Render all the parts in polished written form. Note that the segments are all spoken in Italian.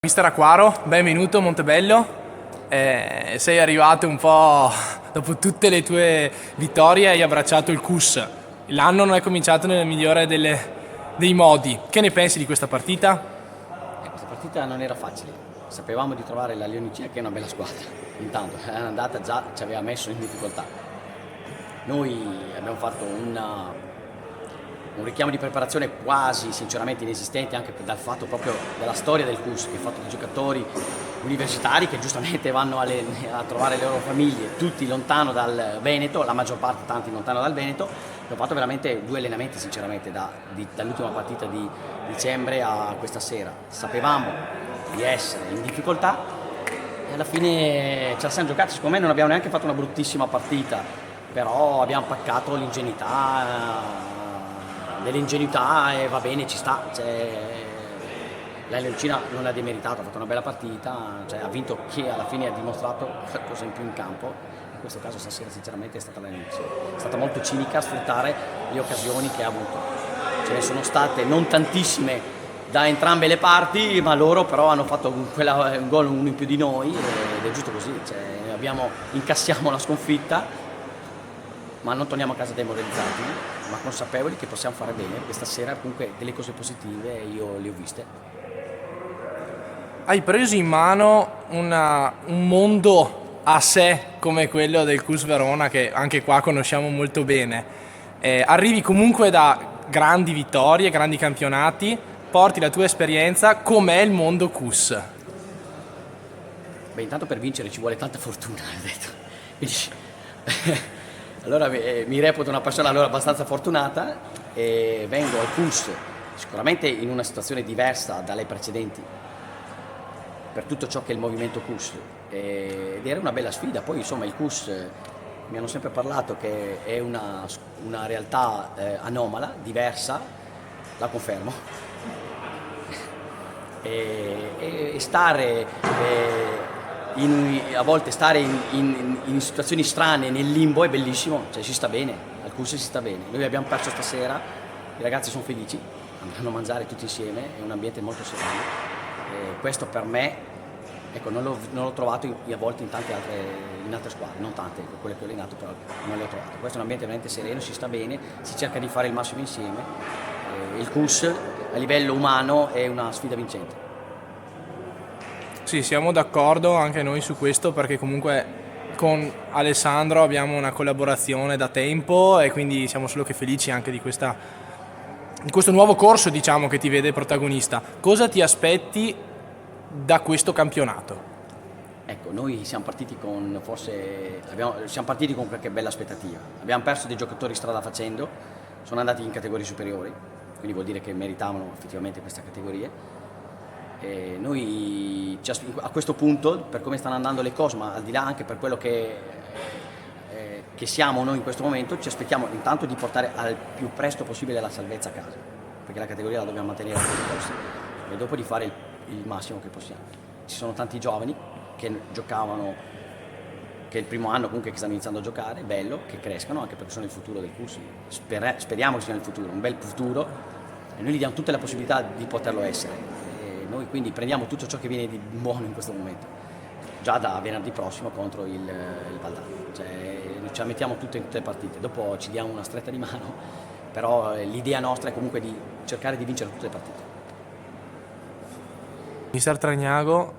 Mister Acquaro, benvenuto a Montebello. Sei arrivato un po' dopo tutte le tue vittorie e hai abbracciato il CUS. L'anno non è cominciato nel migliore dei modi. Che ne pensi di questa partita? Questa partita non era facile, sapevamo di trovare la Leonicea che è una bella squadra, intanto era andata già, ci aveva messo in difficoltà. Noi abbiamo fatto un richiamo di preparazione quasi sinceramente inesistente anche dal fatto proprio della storia del CUS, che è fatto di giocatori universitari che giustamente vanno a trovare le loro famiglie, tutti lontano dal Veneto, la maggior parte tanti lontano dal Veneto. Abbiamo fatto veramente 2 allenamenti sinceramente dall'ultima partita di dicembre a questa sera. Sapevamo di essere in difficoltà e alla fine ce la siamo giocati. Secondo me non abbiamo neanche fatto una bruttissima partita, però abbiamo paccato dell'ingenuità e va bene, ci sta. La Leoncina non ha demeritato, ha fatto una bella partita, ha vinto chi alla fine ha dimostrato qualcosa in più in campo. In questo caso stasera sinceramente è stata la Leoncina, è stata molto cinica a sfruttare le occasioni che ha avuto. Ce ne sono state non tantissime da entrambe le parti, ma loro però hanno fatto un gol uno in più di noi ed è giusto così. Incassiamo la sconfitta, ma non torniamo a casa demoralizzati, ma consapevoli che possiamo fare bene, perché stasera comunque delle cose positive io le ho viste. Hai preso in mano un mondo a sé come quello del CUS Verona, che anche qua conosciamo molto bene. Arrivi comunque da grandi vittorie, grandi campionati, porti la tua esperienza. Com'è il mondo CUS? Beh, intanto per vincere ci vuole tanta fortuna, ho detto. Quindi, allora mi reputo una persona allora abbastanza fortunata e vengo al CUS sicuramente in una situazione diversa dalle precedenti per tutto ciò che è il movimento CUS ed era una bella sfida. Poi insomma il CUS mi hanno sempre parlato che è una realtà anomala, diversa, la confermo. E stare a volte stare in situazioni strane nel limbo è bellissimo, cioè si sta bene, al CUS si sta bene. Noi abbiamo perso stasera, i ragazzi sono felici, andranno a mangiare tutti insieme, è un ambiente molto sereno. Questo per me, ecco, non l'ho trovato a volte in altre squadre, non tante, quelle che ho allenato, però non le ho trovate. Questo è un ambiente veramente sereno, si sta bene, si cerca di fare il massimo insieme. Il CUS a livello umano è una sfida vincente. Sì, siamo d'accordo anche noi su questo, perché comunque con Alessandro abbiamo una collaborazione da tempo e quindi siamo solo che felici anche di questo nuovo corso, diciamo, che ti vede protagonista. Cosa ti aspetti da questo campionato? Ecco, noi siamo partiti con qualche bella aspettativa. Abbiamo perso dei giocatori strada facendo, sono andati in categorie superiori, quindi vuol dire che meritavano effettivamente questa categoria. E noi a questo punto, per come stanno andando le cose, ma al di là anche per quello che siamo noi in questo momento, ci aspettiamo intanto di portare al più presto possibile la salvezza a casa, perché la categoria la dobbiamo mantenere a tutti i costi, e dopo di fare il massimo che possiamo. Ci sono tanti giovani che giocavano, che è il primo anno comunque che stanno iniziando a giocare, bello, che crescano, anche perché sono il futuro del CUS. Speriamo che siano il futuro, un bel futuro, e noi gli diamo tutte le possibilità di poterlo essere. E noi quindi prendiamo tutto ciò che viene di buono in questo momento, già da venerdì prossimo contro il Valdano. Ce la mettiamo tutte in tutte le partite, dopo ci diamo una stretta di mano, però l'idea nostra è comunque di cercare di vincere tutte le partite. Mister Tragnago,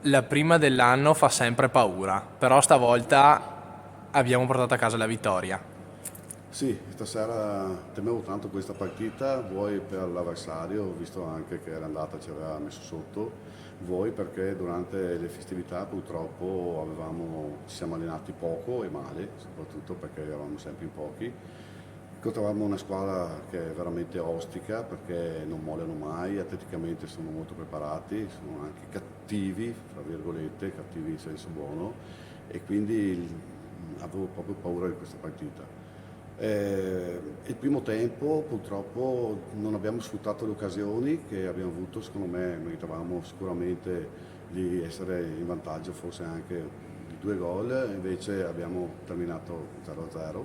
la prima dell'anno fa sempre paura, però stavolta abbiamo portato a casa la vittoria. Sì, stasera temevo tanto questa partita, vuoi per l'avversario, visto anche che era andata ci aveva messo sotto, vuoi perché durante le festività purtroppo ci siamo allenati poco e male, soprattutto perché eravamo sempre in pochi. Incontravamo una squadra che è veramente ostica perché non mollano mai, atleticamente sono molto preparati, sono anche cattivi, fra virgolette, cattivi in senso buono, e quindi avevo proprio paura di questa partita. Il primo tempo purtroppo non abbiamo sfruttato le occasioni che abbiamo avuto, secondo me meritavamo sicuramente di essere in vantaggio, forse anche di 2 gol, invece abbiamo terminato 0-0.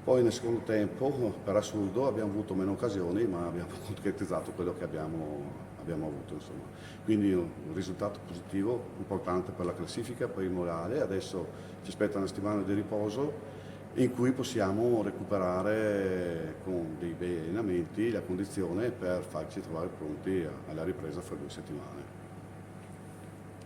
Poi nel secondo tempo, per assurdo, abbiamo avuto meno occasioni, ma abbiamo concretizzato quello che abbiamo abbiamo avuto, insomma. Quindi un risultato positivo, importante per la classifica, per il morale. Adesso ci aspetta una settimana di riposo in cui possiamo recuperare con dei bei allenamenti la condizione per farci trovare pronti alla ripresa fra 2 settimane.